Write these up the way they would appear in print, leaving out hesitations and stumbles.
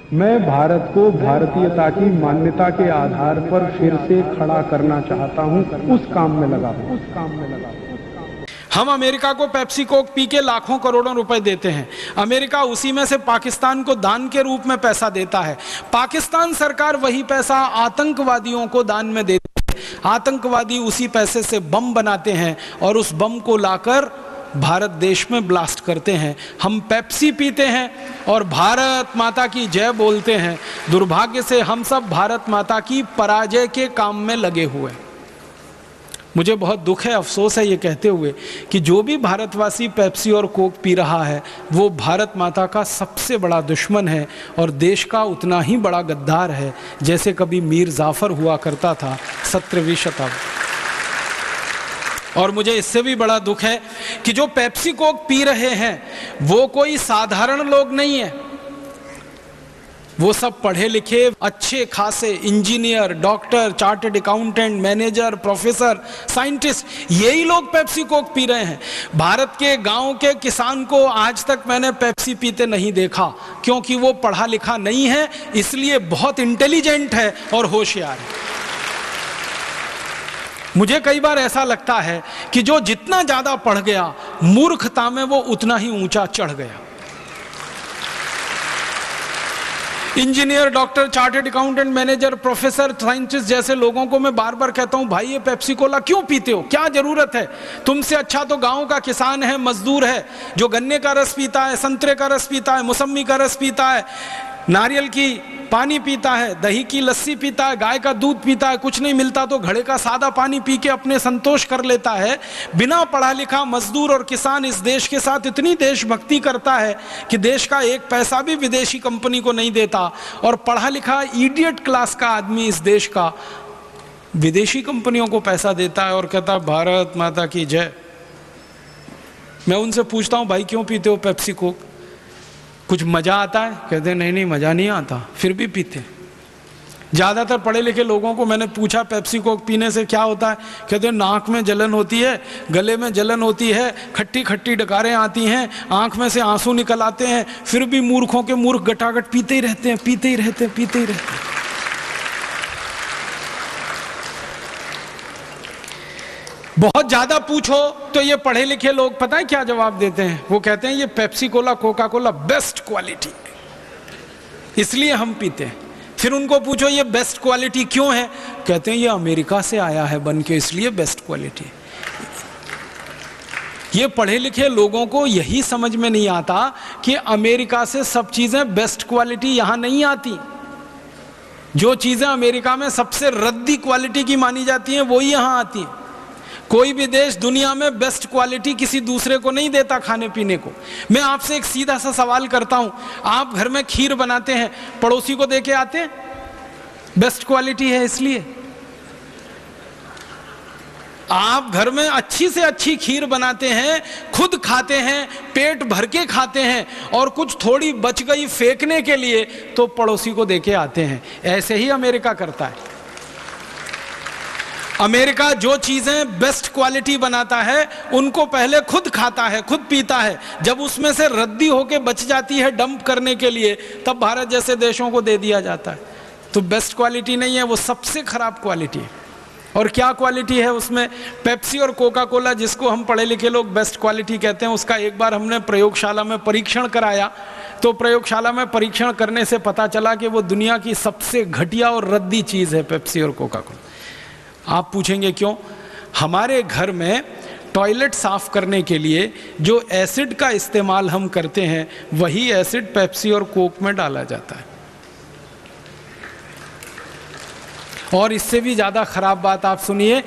मैं भारत को भारतीयता की मान्यता के आधार पर फिर से खड़ा करना चाहता हूं, उस काम में लगा हूं। हम अमेरिका को पेप्सी कोक पी के लाखों करोड़ों रुपए देते हैं। अमेरिका उसी में से पाकिस्तान को दान के रूप में पैसा देता है। पाकिस्तान सरकार वही पैसा आतंकवादियों को दान में देती है। आतंकवादी उसी पैसे से बम बनाते हैं और उस बम को लाकर भारत देश में ब्लास्ट करते हैं। हम पेप्सी पीते हैं और भारत माता की जय बोलते हैं। दुर्भाग्य से हम सब भारत माता की पराजय के काम में लगे हुए हैं। मुझे बहुत दुख है, अफसोस है ये कहते हुए कि जो भी भारतवासी पेप्सी और कोक पी रहा है वो भारत माता का सबसे बड़ा दुश्मन है और देश का उतना ही बड़ा गद्दार है जैसे कभी मीर जाफर हुआ करता था 17वीं शताब्दी। और मुझे इससे भी बड़ा दुख है कि जो पेप्सी कोक पी रहे हैं वो कोई साधारण लोग नहीं है। वो सब पढ़े लिखे अच्छे खासे engineer, doctor, chartered accountant, manager, professor, scientist, यही लोग पेप्सी कोक पी रहे हैं। भारत के गांव के किसान को आज तक मैंने पेप्सी पीते नहीं देखा, क्योंकि वो पढ़ा लिखा नहीं है, इसलिए बहुत इंटेलिजेंट है और होशियार है। मुझे कई बार ऐसा लगता है कि जो जितना ज्यादा पढ़ गया मूर्खता में वो उतना ही ऊंचा चढ़ गया। Engineer, doctor, chartered accountant, manager, professor, scientist जैसे लोगों को मैं बार बार कहता हूं, भाई ये पेप्सी कोला क्यों पीते हो, क्या जरूरत है? तुमसे अच्छा तो गांव का किसान है, मजदूर है, जो गन्ने का रस पीता है, संतरे का रस पीता है, मौसमी का रस पीता है, नारियल की पानी पीता है, दही की लस्सी पीता है, गाय का दूध पीता है, कुछ नहीं मिलता तो घड़े का सादा पानी पी के अपने संतोष कर लेता है। बिना पढ़ा लिखा मजदूर और किसान इस देश के साथ इतनी देशभक्ति करता है कि देश का एक पैसा भी विदेशी कंपनी को नहीं देता, और पढ़ा लिखा इडियट क्लास का आदमी इस देश का विदेशी कंपनियों को पैसा देता है और कहता भारत माता की जय। मैं उनसे पूछता हूं, भाई क्यों पीते हो पेप्सी कोक? कुछ मजा आता है? कहते हैं नहीं मजा नहीं आता, फिर भी पीते। ज्यादातर पढ़े लिखे लोगों को मैंने पूछा पेप्सी कोक पीने से क्या होता है, कहते हैं नाक में जलन होती है, गले में जलन होती है, खट्टी खट्टी डकारें आती हैं, आंख में से आंसू निकल आते हैं, फिर भी मूर्खों के मूर्ख गटागट पीते ही रहते हैं, पीते ही रहते हैं, पीते ही रहते हैं। बहुत ज्यादा पूछो तो ये पढ़े लिखे लोग पता है क्या जवाब देते हैं? वो कहते हैं ये Pepsi Cola, Coca Cola best quality है, इसलिए हम पीते हैं। फिर उनको पूछो ये बेस्ट क्वालिटी क्यों है? कहते हैं ये अमेरिका से आया है बन के, इसलिए बेस्ट क्वालिटी। ये पढ़े लिखे लोगों को यही समझ में नहीं आता कि अमेरिका से सब चीजें बेस्ट क्वालिटी यहां नहीं आती। जो चीजें अमेरिका में सबसे रद्दी क्वालिटी की मानी जाती हैं वही यहां आती हैं। कोई भी देश दुनिया में बेस्ट क्वालिटी किसी दूसरे को नहीं देता खाने पीने को। मैं आपसे एक सीधा सा सवाल करता हूं, आप घर में खीर बनाते हैं, पड़ोसी को देके आते हैं? बेस्ट क्वालिटी है इसलिए। आप घर में अच्छी से अच्छी खीर बनाते हैं, खुद खाते हैं, पेट भर के खाते हैं, और कुछ थोड़ी बच गई फेंकने के लिए तो पड़ोसी को देके आते हैं। ऐसे ही अमेरिका करता है। अमेरिका जो चीजें बेस्ट क्वालिटी बनाता है उनको पहले खुद खाता है, खुद पीता है, जब उसमें से रद्दी होके बच जाती है डंप करने के लिए तब भारत जैसे देशों को दे दिया जाता है। तो बेस्ट क्वालिटी नहीं है, वो सबसे खराब क्वालिटी है। और क्या क्वालिटी है उसमें? पेप्सी और कोका कोला जिसको हम पढ़े लिखे लोग बेस्ट क्वालिटी कहते हैं, उसका एक बार हमने प्रयोगशाला में परीक्षण कराया तो प्रयोगशाला में परीक्षण करने से पता चला कि वो दुनिया की सबसे घटिया और रद्दी चीज है पेप्सी और कोका कोला। आप पूछेंगे क्यों? हमारे घर में टॉयलेट साफ करने के लिए जो एसिड का इस्तेमाल हम करते हैं वही एसिड पेप्सी और कोक में डाला जाता है। और इससे भी ज्यादा खराब बात आप सुनिए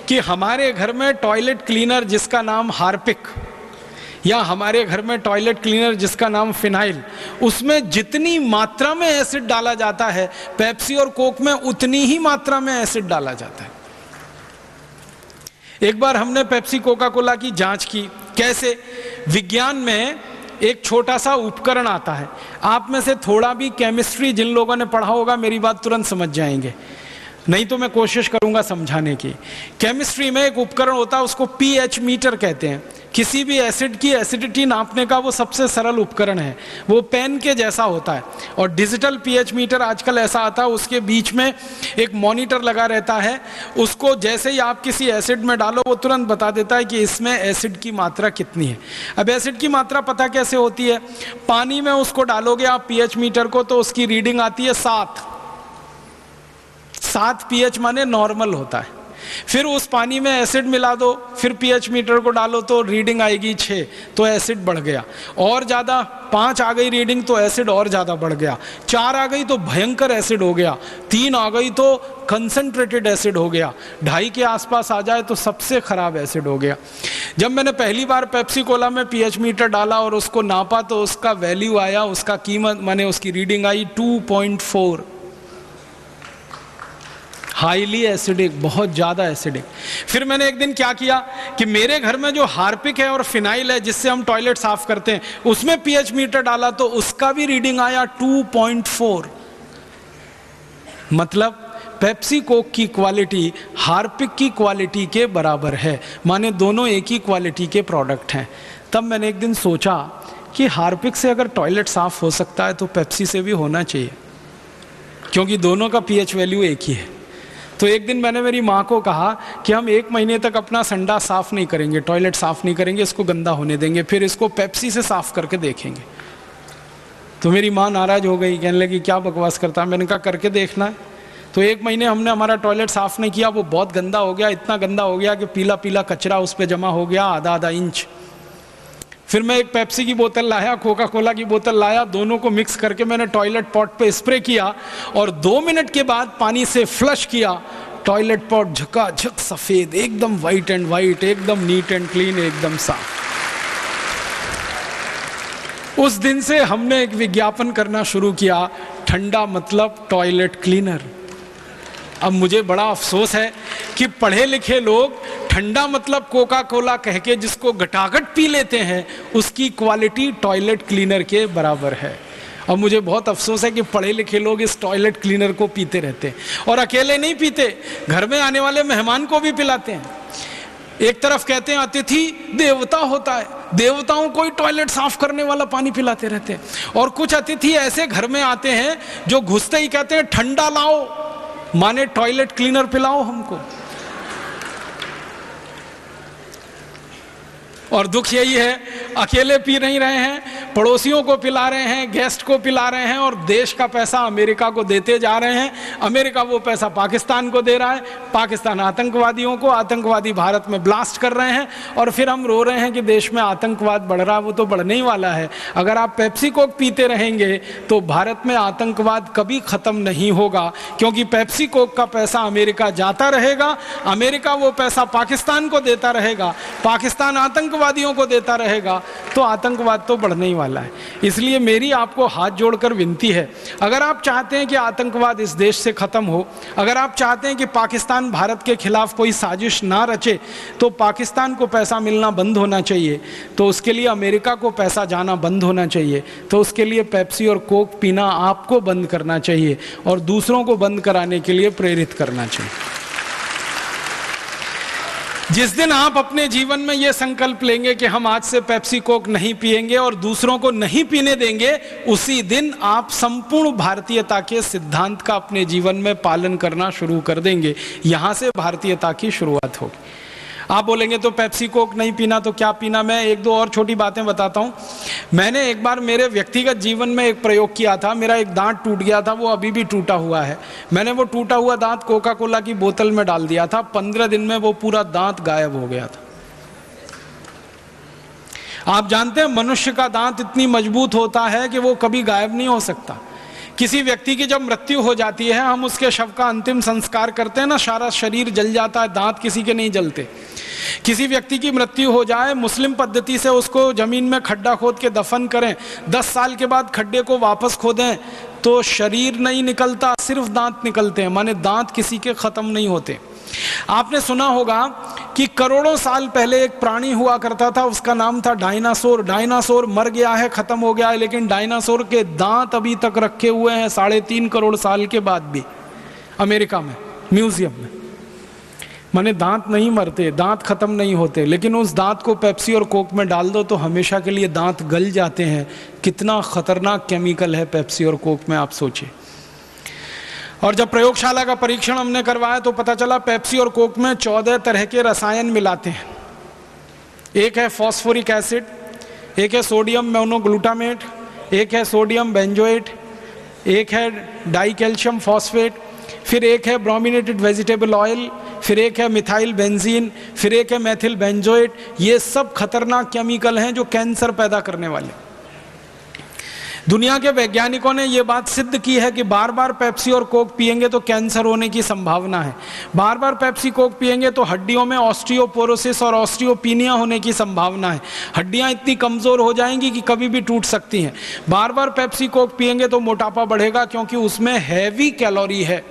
कि हमारे घर में टॉयलेट क्लीनर जिसका नाम हार्पिक, या हमारे घर में टॉयलेट क्लीनर जिसका नाम फिनाइल, उसमें जितनी मात्रा में एसिड डाला जाता है पेप्सी और कोक में उतनी ही मात्रा में एसिड डाला जाता है। एक बार हमने पेप्सी कोका कोला की जांच की। कैसे? विज्ञान में एक छोटा सा उपकरण आता है, आप में से थोड़ा भी केमिस्ट्री जिन लोगों ने पढ़ा होगा मेरी बात तुरंत समझ जाएंगे, नहीं तो मैं कोशिश करूंगा समझाने की। केमिस्ट्री में एक उपकरण होता है, उसको पीएच मीटर कहते हैं। किसी भी एसिड की एसिडिटी नापने का वो सबसे सरल उपकरण है, वो पेन के जैसा होता है। और डिजिटल पीएच मीटर आजकल ऐसा आता है, उसके बीच में एक मॉनिटर लगा रहता है, उसको जैसे ही आप किसी एसिड में डालो वो तुरंत बता देता है कि इसमें एसिड की मात्रा कितनी है। अब एसिड की मात्रा पता कैसे होती है? पानी में उसको डालोगे आप पीएच मीटर को तो उसकी रीडिंग आती है 7 पीएच माने नॉर्मल होता है। फिर उस पानी में एसिड मिला दो, फिर पीएच मीटर को डालो तो रीडिंग आएगी 6, तो एसिड बढ़ गया। और ज़्यादा 5 आ गई रीडिंग तो एसिड और ज़्यादा बढ़ गया। 4 आ गई तो भयंकर एसिड हो गया। 3 आ गई तो कंसंट्रेटेड एसिड हो गया। 2.5 के आसपास आ जाए तो सबसे खराब एसिड हो गया। जब मैंने पहली बार पेप्सी कोला में पीएच मीटर डाला और उसको नापा तो उसका वैल्यू आया, उसका कीमत माने उसकी रीडिंग आई 2.4। हाईली एसिडिक, बहुत ज़्यादा एसिडिक। फिर मैंने एक दिन क्या किया कि मेरे घर में जो हार्पिक है और फिनाइल है जिससे हम टॉयलेट साफ करते हैं, उसमें पीएच मीटर डाला तो उसका भी रीडिंग आया 2.4। मतलब पेप्सी कोक की क्वालिटी हार्पिक की क्वालिटी के बराबर है, माने दोनों एक ही क्वालिटी के प्रोडक्ट हैं। तब मैंने एक दिन सोचा कि हार्पिक से अगर टॉयलेट साफ हो सकता है तो पेप्सी से भी होना चाहिए, क्योंकि दोनों का पीएच वैल्यू एक ही है। तो एक दिन मैंने मेरी माँ को कहा कि हम 1 महीने तक अपना संडा साफ़ नहीं करेंगे, टॉयलेट साफ़ नहीं करेंगे, इसको गंदा होने देंगे, फिर इसको पेप्सी से साफ़ करके देखेंगे। तो मेरी माँ नाराज़ हो गई, कहने लगी क्या बकवास करता है। मैंने कहा करके देखना है। तो 1 महीने हमने हमारा टॉयलेट साफ़ नहीं किया, वो बहुत गंदा हो गया, इतना गंदा हो गया कि पीला पीला कचरा उस पर जमा हो गया आधा इंच। फिर मैं एक पेप्सी की बोतल लाया, कोका कोला की बोतल लाया, दोनों को मिक्स करके मैंने टॉयलेट पॉट पे स्प्रे किया और 2 मिनट के बाद पानी से फ्लश किया। टॉयलेट पॉट झकाझक सफ़ेद, एकदम वाइट एंड वाइट, एकदम नीट एंड क्लीन, एकदम साफ। उस दिन से हमने एक विज्ञापन करना शुरू किया, ठंडा मतलब टॉयलेट क्लीनर। अब मुझे बड़ा अफसोस है कि पढ़े लिखे लोग ठंडा मतलब कोका कोला कह के जिसको गटागट पी लेते हैं, उसकी क्वालिटी टॉयलेट क्लीनर के बराबर है। और मुझे बहुत अफसोस है कि पढ़े लिखे लोग इस टॉयलेट क्लीनर को पीते रहते हैं, और अकेले नहीं पीते, घर में आने वाले मेहमान को भी पिलाते हैं। एक तरफ कहते हैं अतिथि देवता होता है, देवताओं को ही टॉयलेट साफ करने वाला पानी पिलाते रहते हैं। और कुछ अतिथि ऐसे घर में आते हैं जो घुसते ही कहते हैं ठंडा लाओ, माने टॉयलेट क्लीनर पिलाओ हमको। और दुख यही है, अकेले पी नहीं रहे हैं, पड़ोसियों को पिला रहे हैं, गेस्ट को पिला रहे हैं, और देश का पैसा अमेरिका को देते जा रहे हैं। अमेरिका वो पैसा पाकिस्तान को दे रहा है, पाकिस्तान आतंकवादियों को, आतंकवादी भारत में ब्लास्ट कर रहे हैं, और फिर हम रो रहे हैं कि देश में आतंकवाद बढ़ रहा है। वो तो बढ़ने ही वाला है। अगर आप पेप्सी कोक पीते रहेंगे तो भारत में आतंकवाद कभी ख़त्म नहीं होगा, क्योंकि पेप्सी कोक का पैसा अमेरिका जाता रहेगा, अमेरिका वो पैसा पाकिस्तान को देता रहेगा, पाकिस्तान आतंकवादियों को देता रहेगा, तो आतंकवाद तो बढ़ने ही वाला है। इसलिए मेरी आपको हाथ जोड़कर विनती है, अगर आप चाहते हैं कि आतंकवाद इस देश से खत्म हो, अगर आप चाहते हैं कि पाकिस्तान भारत के खिलाफ कोई साजिश ना रचे, तो पाकिस्तान को पैसा मिलना बंद होना चाहिए, तो उसके लिए अमेरिका को पैसा जाना बंद होना चाहिए, तो उसके लिए पेप्सी और कोक पीना आपको बंद करना चाहिए और दूसरों को बंद कराने के लिए प्रेरित करना चाहिए। जिस दिन आप अपने जीवन में यह संकल्प लेंगे कि हम आज से पेप्सी कोक नहीं पिएंगे और दूसरों को नहीं पीने देंगे, उसी दिन आप संपूर्ण भारतीयता के सिद्धांत का अपने जीवन में पालन करना शुरू कर देंगे। यहां से भारतीयता की शुरुआत होगी। आप बोलेंगे तो पेप्सी कोक नहीं पीना तो क्या पीना? मैं 1-2 और छोटी बातें बताता हूँ। मैंने एक बार मेरे व्यक्तिगत जीवन में एक प्रयोग किया था। मेरा एक दांत टूट गया था, वो अभी भी टूटा हुआ है। मैंने वो टूटा हुआ दांत कोका कोला की बोतल में डाल दिया था। 15 दिन में वो पूरा दांत गायब हो गया था। आप जानते हैं मनुष्य का दांत इतनी मजबूत होता है कि वो कभी गायब नहीं हो सकता। किसी व्यक्ति की जब मृत्यु हो जाती है, हम उसके शव का अंतिम संस्कार करते हैं ना, सारा शरीर जल जाता है, दांत किसी के नहीं जलते। किसी व्यक्ति की मृत्यु हो जाए, मुस्लिम पद्धति से उसको जमीन में खड्डा खोद के दफन करें, 10 साल के बाद खड्डे को वापस खोदें तो शरीर नहीं निकलता, सिर्फ दांत निकलते हैं, माने दांत किसी के खत्म नहीं होते। आपने सुना होगा कि करोड़ों साल पहले एक प्राणी हुआ करता था, उसका नाम था डायनासोर। डायनासोर मर गया है, खत्म हो गया है, लेकिन डायनासोर के दांत अभी तक रखे हुए हैं 3.5 करोड़ साल के बाद भी, अमेरिका में म्यूजियम में। माने दांत नहीं मरते, दांत खत्म नहीं होते, लेकिन उस दांत को पेप्सी और कोक में डाल दो तो हमेशा के लिए दांत गल जाते हैं। कितना खतरनाक केमिकल है पेप्सी और कोक में, आप सोचिए। और जब प्रयोगशाला का परीक्षण हमने करवाया तो पता चला पेप्सी और कोक में 14 तरह के रसायन मिलाते हैं। एक है फॉस्फोरिक एसिड, एक है सोडियम मोनोग्लूटामेट, एक है सोडियम बेंजोएट, एक है डाई कैल्शियम फॉस्फेट, फिर एक है ब्रोमिनेटेड वेजिटेबल ऑयल, फिर एक है मिथाइल बेंजीन, फिर एक है मेथिल बेंजोएट। ये सब खतरनाक केमिकल हैं जो कैंसर पैदा करने वाले। दुनिया के वैज्ञानिकों ने यह बात सिद्ध की है कि बार बार पेप्सी और कोक पिएंगे तो कैंसर होने की संभावना है। बार बार पेप्सी कोक पिएंगे तो हड्डियों में ऑस्टियोपोरोसिस और ऑस्टियोपीनिया होने की संभावना है। हड्डियां इतनी कमजोर हो जाएंगी कि कभी भी टूट सकती हैं। बार बार पेप्सी कोक पिएंगे तो मोटापा बढ़ेगा, क्योंकि उसमें हैवी कैलोरी है,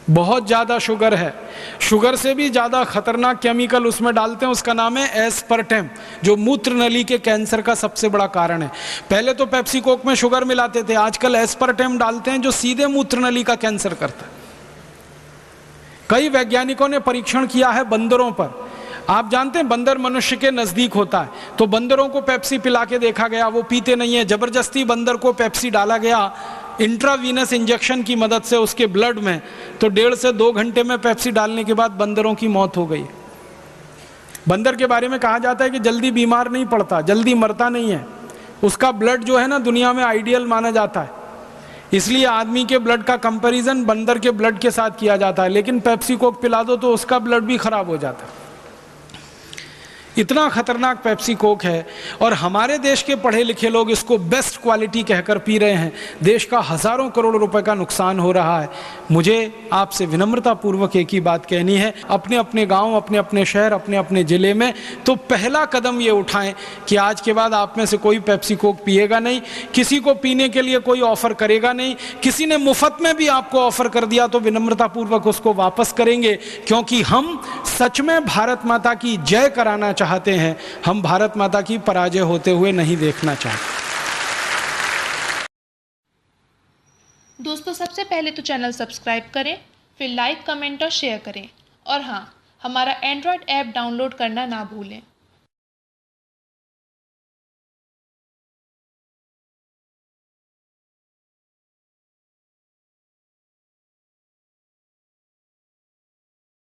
बहुत ज़्यादा शुगर है। शुगर से भी ज़्यादा खतरनाक केमिकल उसमें डालते हैं, उसका नाम है एस्पर्टेम, जो मूत्र नली के कैंसर का सबसे बड़ा कारण है। पहले तो पेप्सी कोक में शुगर मिलाते थे, आजकल एस्पर्टेम डालते हैं जो सीधे मूत्र नली का कैंसर करता है। कई वैज्ञानिकों ने परीक्षण किया है बंदरों पर। आप जानते हैं बंदर मनुष्य के नज़दीक होता है, तो बंदरों को पेप्सी पिला के देखा गया, वो पीते नहीं है। जबरदस्ती बंदर को पेप्सी डाला गया इंट्रावीनस इंजेक्शन की मदद से उसके ब्लड में, तो 1.5 से 2 घंटे में पेप्सी डालने के बाद बंदरों की मौत हो गई। बंदर के बारे में कहा जाता है कि जल्दी बीमार नहीं पड़ता, जल्दी मरता नहीं है। उसका ब्लड जो है ना दुनिया में आइडियल माना जाता है, इसलिए आदमी के ब्लड का कंपैरिजन बंदर के ब्लड के साथ किया जाता है। लेकिन पेप्सी कोक पिला दो तो उसका ब्लड भी खराब हो जाता है। इतना खतरनाक पेप्सी कोक है, और हमारे देश के पढ़े लिखे लोग इसको बेस्ट क्वालिटी कहकर पी रहे हैं। देश का हजारों करोड़ रुपए का नुकसान हो रहा है। मुझे आपसे विनम्रता पूर्वक एक ही बात कहनी है, अपने अपने गांव, अपने अपने शहर, अपने अपने जिले में तो पहला कदम ये उठाएं कि आज के बाद आप में से कोई पेप्सी कोक पिएगा नहीं, किसी को पीने के लिए कोई ऑफर करेगा नहीं। किसी ने मुफ्त में भी आपको ऑफर कर दिया तो विनम्रता पूर्वक उसको वापस करेंगे, क्योंकि हम सच में भारत माता की जय कराना चाहते हैं। हम भारत माता की पराजय होते हुए नहीं देखना चाहते। दोस्तों, सबसे पहले तो चैनल सब्सक्राइब करें, फिर लाइक, कमेंट और शेयर करें, और हाँ, हमारा एंड्रॉयड ऐप डाउनलोड करना ना भूलें।